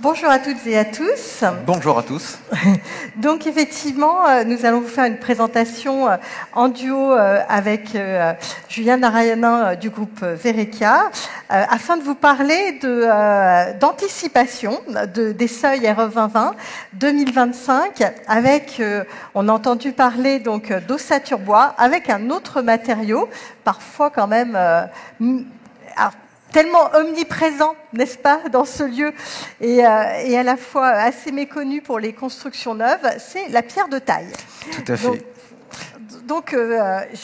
Bonjour à toutes et à tous. Bonjour à tous. Donc effectivement, nous allons vous faire une présentation en duo avec Julien Narayanin du groupe Verekia, afin de vous parler d'anticipation des seuils RE 2020 2025, avec, on a entendu parler donc d'ossature bois, avec un autre matériau, parfois quand même... tellement omniprésent, n'est-ce pas, dans ce lieu, et à la fois assez méconnu pour les constructions neuves, c'est la pierre de taille. Tout à fait. Donc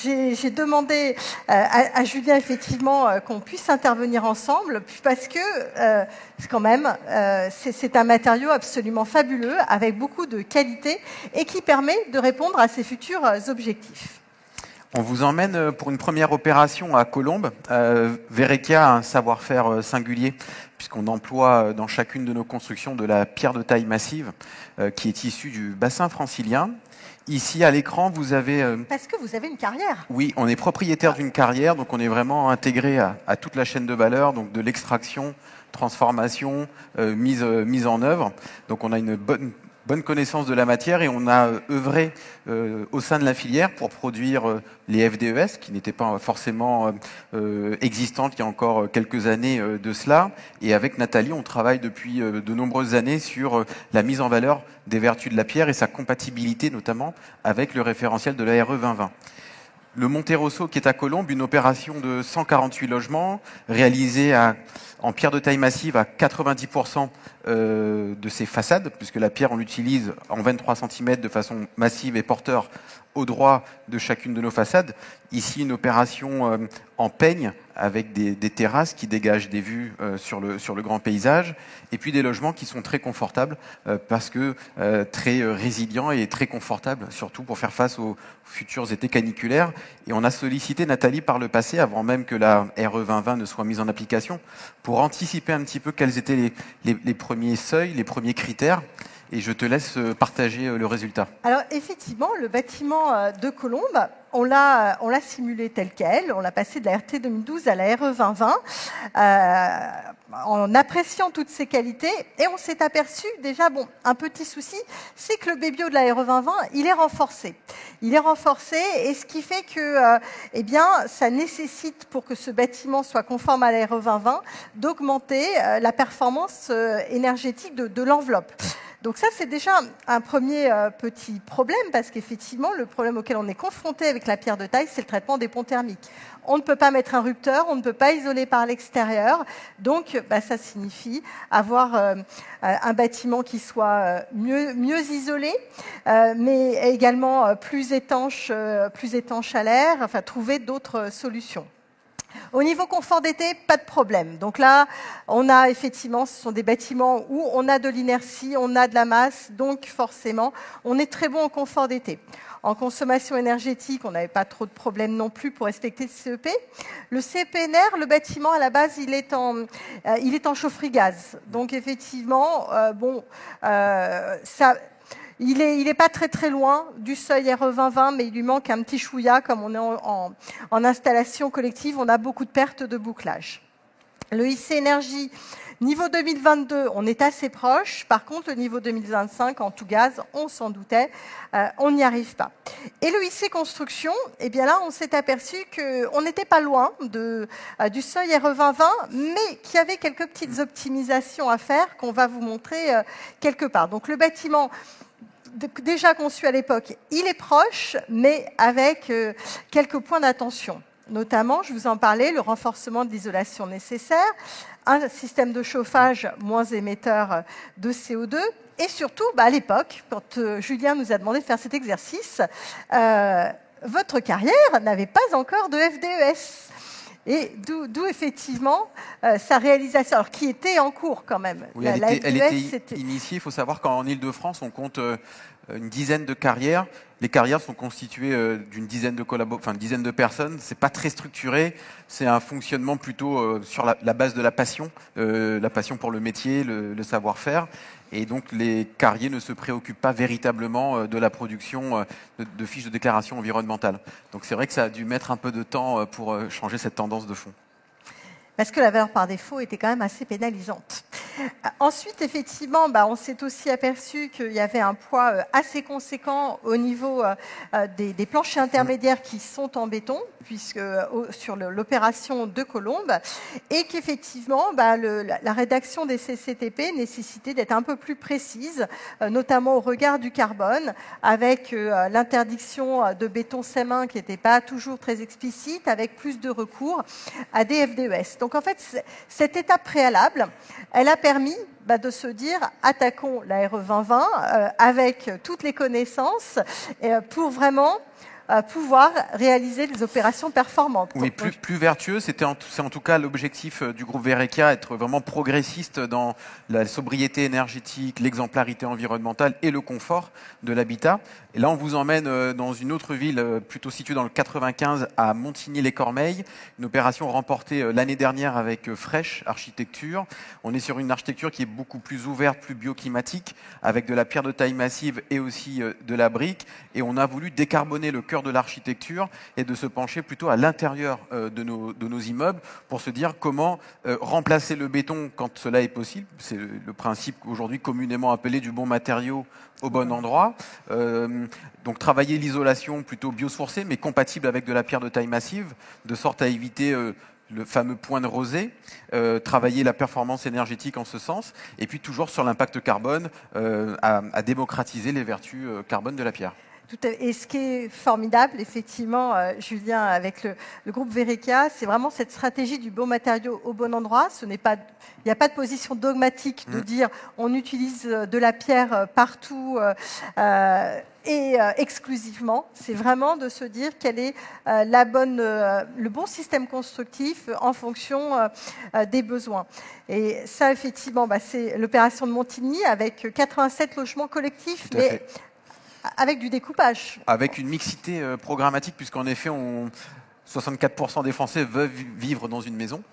j'ai demandé à Julien, effectivement, qu'on puisse intervenir ensemble, parce que, quand même, c'est un matériau absolument fabuleux, avec beaucoup de qualité, et qui permet de répondre à ses futurs objectifs. On vous emmène pour une première opération à Colombes. Verekia a un savoir-faire singulier, puisqu'on emploie dans chacune de nos constructions de la pierre de taille massive, qui est issue du bassin francilien. Ici, à l'écran, vous avez... Parce que vous avez une carrière. Oui, on est propriétaire d'une carrière, donc on est vraiment intégré à toute la chaîne de valeur, donc de l'extraction, transformation, mise en œuvre. Donc on a une bonne connaissance de la matière et on a œuvré au sein de la filière pour produire les FDES qui n'étaient pas forcément existantes il y a encore quelques années de cela. Et avec Nathalie, on travaille depuis de nombreuses années sur la mise en valeur des vertus de la pierre et sa compatibilité notamment avec le référentiel de la RE 2020. Le Monte Rosso qui est à Colombes, une opération de 148 logements réalisée en pierre de taille massive à 90% de ses façades, puisque la pierre on l'utilise en 23 cm de façon massive et porteur au droit de chacune de nos façades. Ici, une opération en peigne avec des terrasses qui dégagent des vues sur le grand paysage, et puis des logements qui sont très confortables parce que très résilients et très confortables, surtout pour faire face aux futurs étés caniculaires. Et on a sollicité Nathalie par le passé, avant même que la RE 2020 ne soit mise en application, pour anticiper un petit peu quels étaient les premiers seuils, les premiers critères. Et je te laisse partager le résultat. Alors effectivement, le bâtiment de Colombes, on l'a simulé tel quel, on l'a passé de la RT 2012 à la RE 2020, en appréciant toutes ses qualités, et on s'est aperçu déjà, un petit souci, c'est que le bébio de la RE 2020, il est renforcé. Il est renforcé, et ce qui fait que, ça nécessite, pour que ce bâtiment soit conforme à la RE 2020, d'augmenter la performance énergétique de l'enveloppe. Donc ça, c'est déjà un premier petit problème, parce qu'effectivement, le problème auquel on est confronté avec la pierre de taille, c'est le traitement des ponts thermiques. On ne peut pas mettre un rupteur, on ne peut pas isoler par l'extérieur, donc ça signifie avoir un bâtiment qui soit mieux isolé, mais également plus étanche à l'air, enfin trouver d'autres solutions. Au niveau confort d'été, pas de problème. Donc là, on a effectivement, ce sont des bâtiments où on a de l'inertie, on a de la masse, donc forcément, on est très bon en confort d'été. En consommation énergétique, on n'avait pas trop de problèmes non plus pour respecter le CEP. Le CPNR, le bâtiment à la base, il est en chaufferie gaz. Donc effectivement, il est pas très loin du seuil RE 2020, mais il lui manque un petit chouïa. Comme on est en installation collective, on a beaucoup de pertes de bouclage. Le IC Énergie, niveau 2022, on est assez proche. Par contre, le niveau 2025, en tout gaz, on s'en doutait, on n'y arrive pas. Et le IC Construction, là, on s'est aperçu qu'on n'était pas loin du seuil RE 2020, mais qu'il y avait quelques petites optimisations à faire qu'on va vous montrer quelque part. Donc, le bâtiment déjà conçu à l'époque, il est proche, mais avec quelques points d'attention. Notamment, je vous en parlais, le renforcement de l'isolation nécessaire, un système de chauffage moins émetteur de CO2, et surtout, à l'époque, quand Julien nous a demandé de faire cet exercice, votre carrière n'avait pas encore de FDES. Et d'où effectivement sa réalisation, alors qui était en cours quand même. Oui, elle était initiée. Il faut savoir qu'en Île-de-France, on compte une dizaine de carrières. Les carrières sont constituées d'une dizaine de personnes. C'est pas très structuré. C'est un fonctionnement plutôt sur la base de la passion pour le métier, le savoir-faire. Et donc les carriers ne se préoccupent pas véritablement de la production de fiches de déclaration environnementale. Donc c'est vrai que ça a dû mettre un peu de temps pour changer cette tendance de fond. Parce que la valeur par défaut était quand même assez pénalisante. Ensuite, effectivement, on s'est aussi aperçu qu'il y avait un poids assez conséquent au niveau des planchers intermédiaires qui sont en béton, puisque sur l'opération de Colombe, et qu'effectivement, la rédaction des CCTP nécessitait d'être un peu plus précise, notamment au regard du carbone, avec l'interdiction de béton SEM1 qui n'était pas toujours très explicite, avec plus de recours à des FDES. Donc en fait, cette étape préalable, elle a permis de se dire attaquons la RE 2020 avec toutes les connaissances pour vraiment pouvoir réaliser des opérations performantes. Oui, plus vertueux, c'est en tout cas l'objectif du groupe Verrekia, être vraiment progressiste dans la sobriété énergétique, l'exemplarité environnementale et le confort de l'habitat. Et là, on vous emmène dans une autre ville, plutôt située dans le 95, à Montigny-les-Cormeilles, une opération remportée l'année dernière avec Fresh Architecture. On est sur une architecture qui est beaucoup plus ouverte, plus bioclimatique, avec de la pierre de taille massive et aussi de la brique. Et on a voulu décarboner le cœur de l'architecture et de se pencher plutôt à l'intérieur de nos immeubles pour se dire comment remplacer le béton quand cela est possible. C'est le principe aujourd'hui communément appelé du bon matériau au bon endroit. Donc travailler l'isolation plutôt biosourcée mais compatible avec de la pierre de taille massive, de sorte à éviter le fameux point de rosée, travailler la performance énergétique en ce sens, et puis toujours sur l'impact carbone, à démocratiser les vertus carbone de la pierre. Et ce qui est formidable, effectivement, Julien, avec le groupe Verrekia, c'est vraiment cette stratégie du bon matériau au bon endroit. Il n'y a pas de position dogmatique de dire on utilise de la pierre partout et exclusivement. C'est vraiment de se dire quel est le bon système constructif en fonction des besoins. Et ça, effectivement, c'est l'opération de Montigny avec 87 logements collectifs. Tout à fait. Avec du découpage. Avec une mixité programmatique, puisqu'en effet, 64% des Français veulent vivre dans une maison.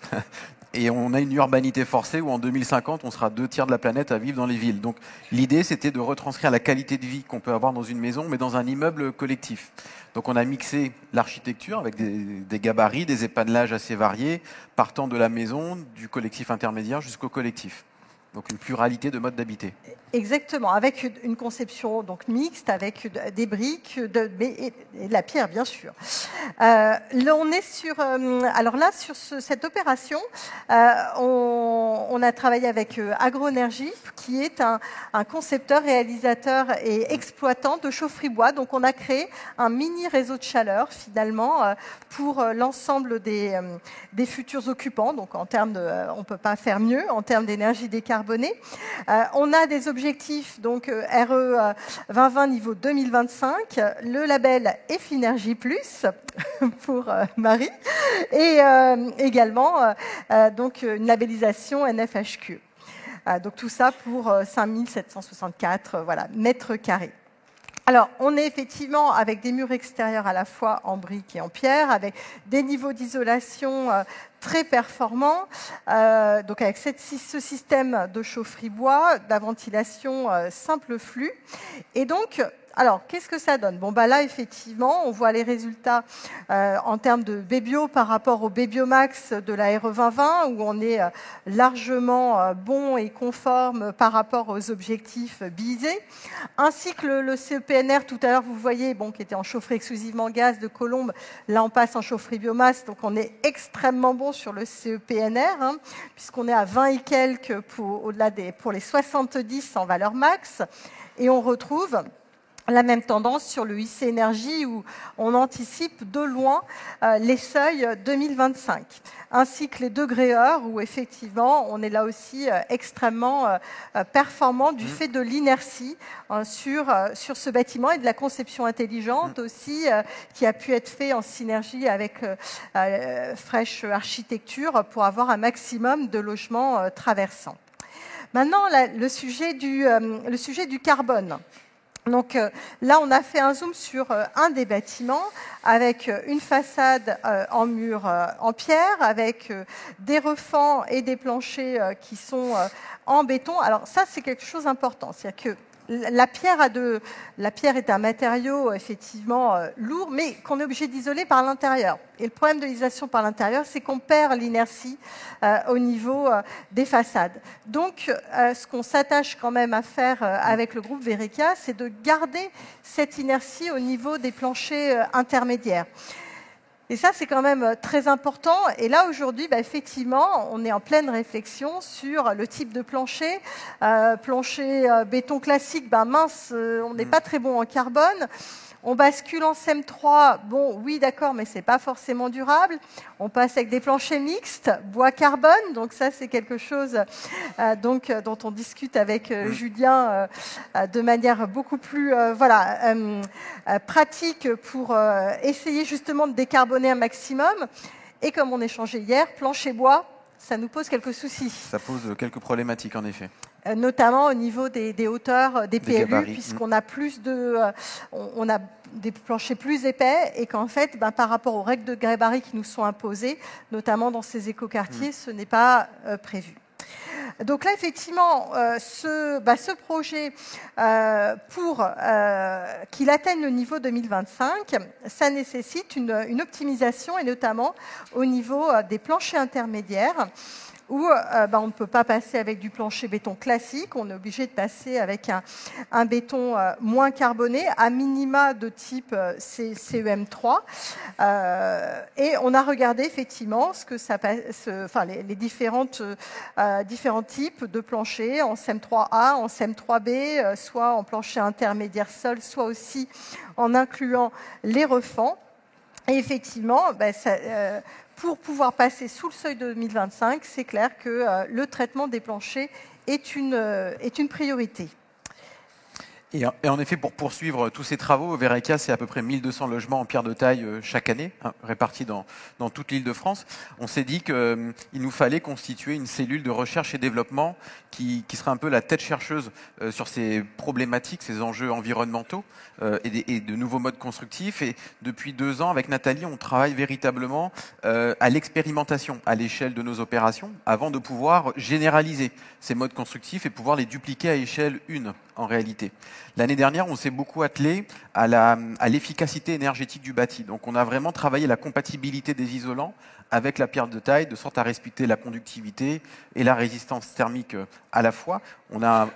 Et on a une urbanité forcée où en 2050, on sera 2/3 de la planète à vivre dans les villes. Donc l'idée, c'était de retranscrire la qualité de vie qu'on peut avoir dans une maison, mais dans un immeuble collectif. Donc on a mixé l'architecture avec des gabarits, des épanelages assez variés, partant de la maison, du collectif intermédiaire jusqu'au collectif. Donc une pluralité de modes d'habiter. Exactement, avec une conception donc mixte, avec des briques et de la pierre, bien sûr. Là, on est sur, alors là, sur cette opération, on a travaillé avec Agroénergie, qui est un concepteur, réalisateur et exploitant de chaufferies bois. Donc, on a créé un mini réseau de chaleur, finalement, pour l'ensemble des futurs occupants. Donc, en termes on ne peut pas faire mieux en termes d'énergie décarbonée. On a des objectifs, donc RE 2020 niveau 2025, le label Effinergie Plus pour Marie, et également donc une labellisation NFHQ. Donc tout ça pour 5764 mètres carrés. Alors, on est effectivement avec des murs extérieurs à la fois en briques et en pierre, avec des niveaux d'isolation très performants, donc avec ce système de chaufferie bois, de la ventilation simple flux. Et donc, alors, qu'est-ce que ça donne? Là, effectivement, on voit les résultats en termes de Bébio par rapport au Bébiomax de la RE 2020, où on est largement bon et conforme par rapport aux objectifs visés, ainsi que le CEPNR, tout à l'heure, vous voyez, qui était en chaufferie exclusivement gaz de Colombe, là, on passe en chaufferie biomasse, donc on est extrêmement bon sur le CEPNR, puisqu'on est à 20 et quelques pour les 70 en valeur max, et on retrouve la même tendance sur le IC Énergie où on anticipe de loin les seuils 2025, ainsi que les degrés-heures où effectivement on est là aussi extrêmement performant du fait de l'inertie sur ce bâtiment et de la conception intelligente aussi qui a pu être fait en synergie avec Fresh Architecture pour avoir un maximum de logements traversants. Maintenant, le sujet du carbone. Donc là, on a fait un zoom sur un des bâtiments avec une façade en mur en pierre, avec des refends et des planchers qui sont en béton. Alors ça, c'est quelque chose d'important. C'est-à-dire que la pierre est un matériau effectivement lourd, mais qu'on est obligé d'isoler par l'intérieur. Et le problème de l'isolation par l'intérieur, c'est qu'on perd l'inertie au niveau des façades. Donc, ce qu'on s'attache quand même à faire avec le groupe Verica, c'est de garder cette inertie au niveau des planchers intermédiaires. Et ça, c'est quand même très important. Et là, aujourd'hui, effectivement, on est en pleine réflexion sur le type de plancher. Plancher béton classique, mince, on n'est pas très bon en carbone. On bascule en CEM3, bon, oui, d'accord, mais c'est pas forcément durable. On passe avec des planchers mixtes, bois carbone, donc ça, c'est quelque chose dont on discute avec Julien de manière beaucoup plus pratique pour essayer justement de décarboner un maximum. Et comme on échangeait hier, plancher bois, ça nous pose quelques soucis. Ça pose quelques problématiques, en effet. Notamment au niveau des hauteurs des PLU, puisqu'on a on a des planchers plus épais et qu'en fait, par rapport aux règles de gabarit qui nous sont imposées, notamment dans ces écoquartiers, ce n'est pas prévu. Donc là, effectivement, ce projet, pour qu'il atteigne le niveau 2025, ça nécessite une optimisation, et notamment au niveau des planchers intermédiaires, où on ne peut pas passer avec du plancher béton classique, on est obligé de passer avec un béton moins carboné, à minima de type CEM3. Et on a regardé effectivement les différents types de planchers en CEM3A, en CEM3B, soit en plancher intermédiaire sol, soit aussi en incluant les refends. Et effectivement, pour pouvoir passer sous le seuil de 2025, c'est clair que le traitement des planchers est une priorité. Et en effet, pour poursuivre tous ces travaux, Verica, c'est à peu près 1200 logements en pierre de taille chaque année, répartis dans toute l'Île-de-France. On s'est dit qu'il nous fallait constituer une cellule de recherche et développement qui serait un peu la tête chercheuse sur ces problématiques, ces enjeux environnementaux et de nouveaux modes constructifs. Et depuis 2 ans, avec Nathalie, on travaille véritablement à l'expérimentation à l'échelle de nos opérations, avant de pouvoir généraliser ces modes constructifs et pouvoir les dupliquer à échelle 1 en réalité. L'année dernière, on s'est beaucoup attelé à l'efficacité énergétique du bâti. Donc on a vraiment travaillé la compatibilité des isolants avec la pierre de taille, de sorte à respecter la conductivité et la résistance thermique à la fois. On a un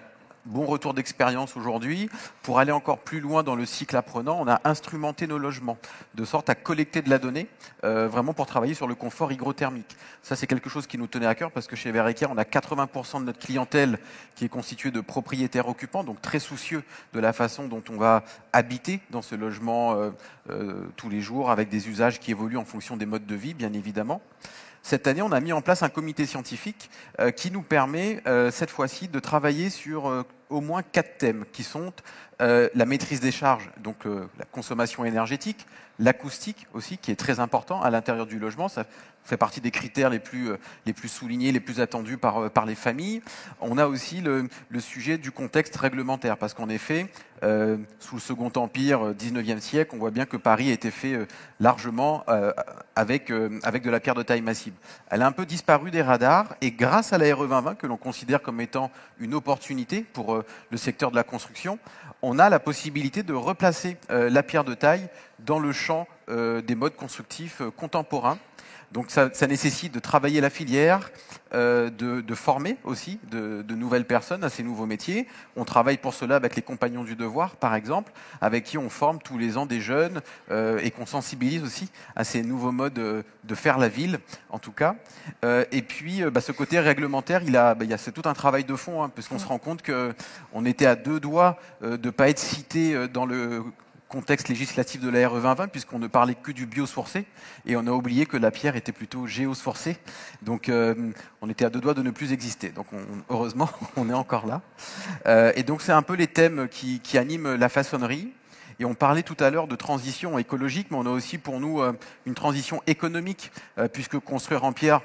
bon retour d'expérience aujourd'hui. Pour aller encore plus loin dans le cycle apprenant, on a instrumenté nos logements, de sorte à collecter de la donnée, vraiment pour travailler sur le confort hygrothermique. Ça, c'est quelque chose qui nous tenait à cœur, parce que chez Verica, on a 80% de notre clientèle qui est constituée de propriétaires occupants, donc très soucieux de la façon dont on va habiter dans ce logement tous les jours, avec des usages qui évoluent en fonction des modes de vie, bien évidemment. Cette année, on a mis en place un comité scientifique qui nous permet, cette fois-ci, de travailler sur au moins 4 thèmes, qui sont la maîtrise des charges, donc la consommation énergétique, l'acoustique aussi, qui est très important à l'intérieur du logement. Ça fait partie des critères les plus soulignés, les plus attendus par les familles. On a aussi le sujet du contexte réglementaire, parce qu'en effet, sous le Second Empire, 19e siècle, on voit bien que Paris a été fait largement avec de la pierre de taille massive. Elle a un peu disparu des radars, et grâce à la RE 2020, que l'on considère comme étant une opportunité pour le secteur de la construction, on a la possibilité de replacer la pierre de taille dans le champ des modes constructifs contemporains. Donc ça nécessite de travailler la filière, de former aussi de nouvelles personnes à ces nouveaux métiers. On travaille pour cela avec les Compagnons du Devoir, par exemple, avec qui on forme tous les ans des jeunes et qu'on sensibilise aussi à ces nouveaux modes de faire la ville, en tout cas. Et puis, ce côté réglementaire, c'est tout un travail de fond, puisqu'on se rend compte qu'on était à 2 doigts de ne pas être cité dans le contexte législatif de la RE 2020, puisqu'on ne parlait que du biosourcé, et on a oublié que la pierre était plutôt géosourcée. Donc on était à 2 doigts de ne plus exister. Donc heureusement, on est encore là. Et donc c'est un peu les thèmes qui animent la façonnerie. Et on parlait tout à l'heure de transition écologique, mais on a aussi pour nous une transition économique, puisque construire en pierre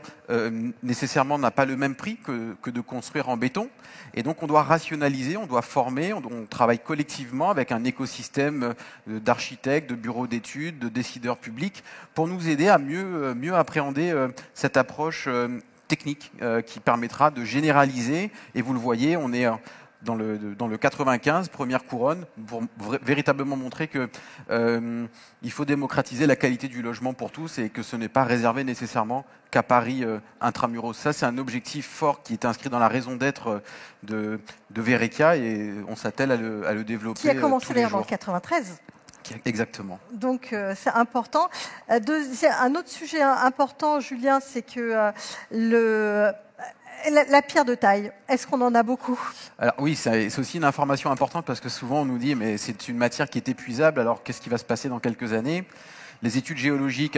nécessairement n'a pas le même prix que de construire en béton. Et donc on doit rationaliser, on doit former, on travaille collectivement avec un écosystème d'architectes, de bureaux d'études, de décideurs publics, pour nous aider à mieux appréhender cette approche technique qui permettra de généraliser. Et vous le voyez, on est dans le 95, première couronne, pour véritablement montrer que il faut démocratiser la qualité du logement pour tous et que ce n'est pas réservé nécessairement qu'à Paris intramuros. Ça, c'est un objectif fort qui est inscrit dans la raison d'être de Verrekia et on s'attelle à le développer. Qui a commencé tous les en jours. 93. Exactement. Donc c'est important. Un autre sujet important, Julien, c'est que la pierre de taille, est-ce qu'on en a beaucoup? Alors oui, c'est aussi une information importante parce que souvent on nous dit mais c'est une matière qui est épuisable, alors qu'est-ce qui va se passer dans quelques années? Les études géologiques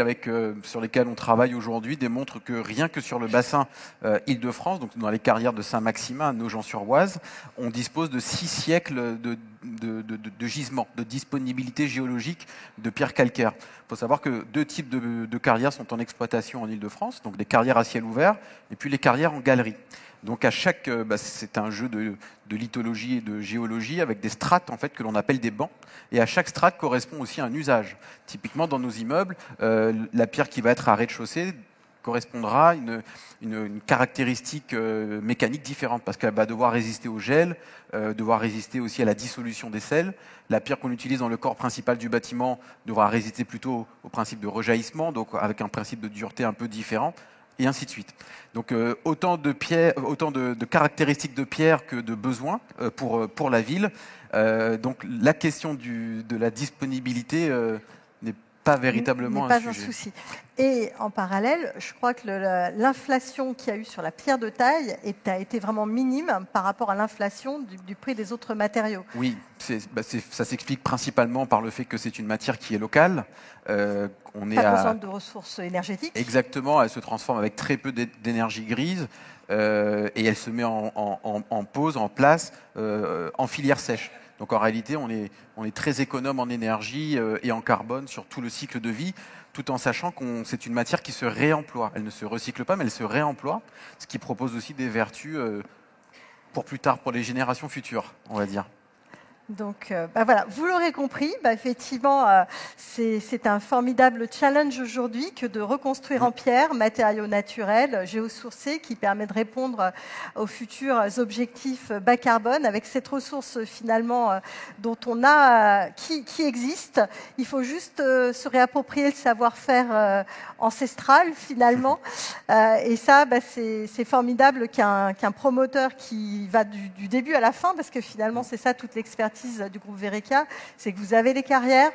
sur lesquelles on travaille aujourd'hui démontrent que rien que sur le bassin Île-de-France, donc dans les carrières de Saint-Maximin à Nogent-sur-Oise, on dispose de 6 siècles de gisements, de disponibilité géologique de pierres calcaires. Il faut savoir que 2 types de carrières sont en exploitation en Île-de-France, donc des carrières à ciel ouvert et puis les carrières en galerie. Donc à chaque, c'est un jeu de lithologie et de géologie avec des strates en fait que l'on appelle des bancs. Et à chaque strate correspond aussi un usage. Typiquement dans nos immeubles, la pierre qui va être à rez-de-chaussée correspondra à une caractéristique mécanique différente parce qu'elle va devoir résister au gel, devoir résister aussi à la dissolution des sels. La pierre qu'on utilise dans le corps principal du bâtiment devra résister plutôt au principe de rejaillissement, donc avec un principe de dureté un peu différent. Et ainsi de suite. Donc autant de caractéristiques de pierre que de besoins pour la ville. Donc la question de la disponibilité n'est pas véritablement un souci. Et en parallèle, je crois que l'inflation qu'il y a eu sur la pierre de taille a été vraiment minime par rapport à l'inflation du prix des autres matériaux. Oui, ça s'explique principalement par le fait que c'est une matière qui est locale. On pas besoin de ressources énergétiques. Exactement, elle se transforme avec très peu d'énergie grise et elle se met en pause, en place, en filière sèche. Donc en réalité, on est très économe en énergie et en carbone sur tout le cycle de vie, tout en sachant que c'est une matière qui se réemploie. Elle ne se recycle pas, mais elle se réemploie, ce qui propose aussi des vertus pour plus tard, pour les générations futures, on va dire. Donc voilà, vous l'aurez compris, effectivement, c'est un formidable challenge aujourd'hui que de reconstruire en pierre, matériaux naturels, géosourcés, qui permet de répondre aux futurs objectifs bas carbone avec cette ressource finalement dont on a, qui existe. Il faut juste se réapproprier le savoir-faire ancestral finalement. Et ça, c'est formidable qu'un promoteur qui va du début à la fin, parce que finalement c'est ça toute l'expertise du groupe Verrekia, c'est que vous avez les carrières.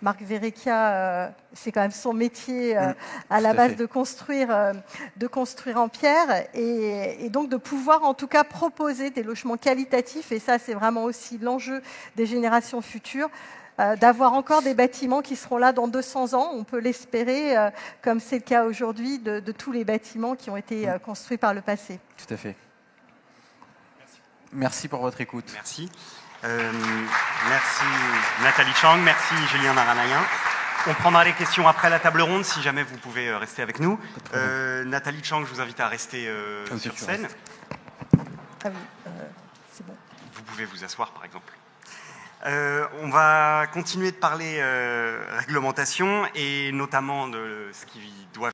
Marc Verrekia, c'est quand même son métier à la base de construire en pierre et donc de pouvoir en tout cas proposer des logements qualitatifs, et ça c'est vraiment aussi l'enjeu des générations futures, d'avoir encore des bâtiments qui seront là dans 200 ans, on peut l'espérer, comme c'est le cas aujourd'hui de tous les bâtiments qui ont été construits par le passé. Tout à fait. Merci pour votre écoute. Merci. Merci Nathalie Chang, merci Julien Naranayan. On prendra les questions après la table ronde, si jamais vous pouvez rester avec nous. Nathalie Chang, je vous invite à rester sur scène. Ah oui, c'est bon. Vous pouvez vous asseoir, par exemple. On va continuer de parler réglementation et notamment de ce qui doit